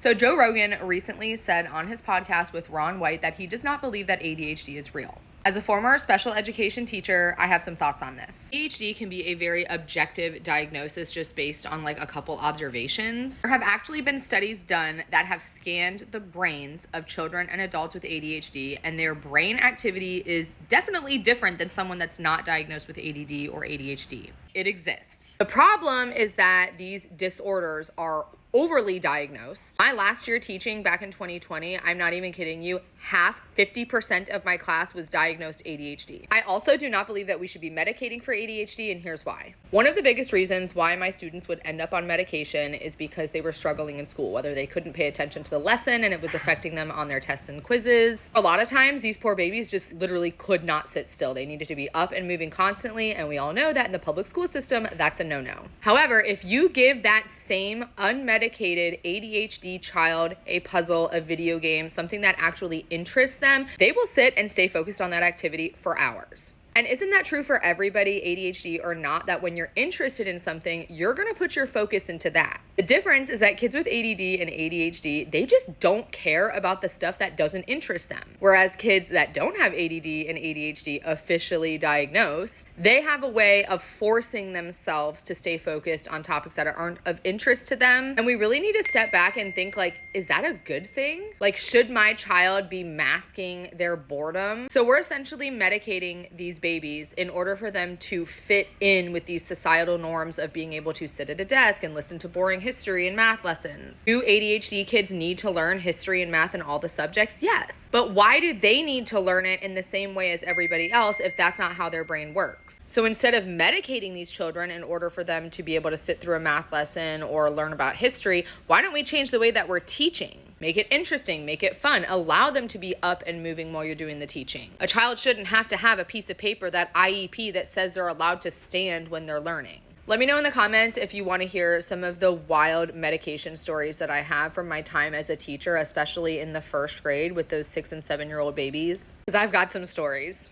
So Joe Rogan recently said on his podcast with Ron White that he does not believe that ADHD is real. As a former special education teacher, I have some thoughts on this. ADHD can be a very objective diagnosis just based on like a couple observations. There have actually been studies done that have scanned the brains of children and adults with ADHD, and their brain activity is definitely different than someone that's not diagnosed with ADD or ADHD. It exists. The problem is that these disorders are overly diagnosed. My last year teaching back in 2020, I'm not even kidding you, 50% of my class was diagnosed ADHD. I also do not believe that we should be medicating for ADHD, and here's why. One of the biggest reasons why my students would end up on medication is because they were struggling in school, whether they couldn't pay attention to the lesson and it was affecting them on their tests and quizzes. A lot of times, these poor babies just literally could not sit still. They needed to be up and moving constantly, and we all know that in the public school system, that's a no-no. However, if you give that same unmedicated ADHD child a puzzle, a video game, something that actually interests them, they will sit and stay focused on that activity for hours. And isn't that true for everybody, ADHD or not, that when you're interested in something, you're gonna put your focus into that? The difference is that kids with ADD and ADHD, they just don't care about the stuff that doesn't interest them. Whereas kids that don't have ADD and ADHD officially diagnosed, they have a way of forcing themselves to stay focused on topics that aren't of interest to them. And we really need to step back and think like, is that a good thing? Like, should my child be masking their boredom? So we're essentially medicating these babies in order for them to fit in with these societal norms of being able to sit at a desk and listen to boring history and math lessons. Do ADHD kids need to learn history and math and all the subjects? Yes. But why do they need to learn it in the same way as everybody else if that's not how their brain works? So instead of medicating these children in order for them to be able to sit through a math lesson or learn about history, why don't we change the way that we're teaching? Make it interesting, make it fun, allow them to be up and moving while you're doing the teaching. A child shouldn't have to have a piece of paper, that IEP that says they're allowed to stand when they're learning. Let me know in the comments if you want to hear some of the wild medication stories that I have from my time as a teacher, especially in the first grade with those 6 and 7-year-old babies, because I've got some stories.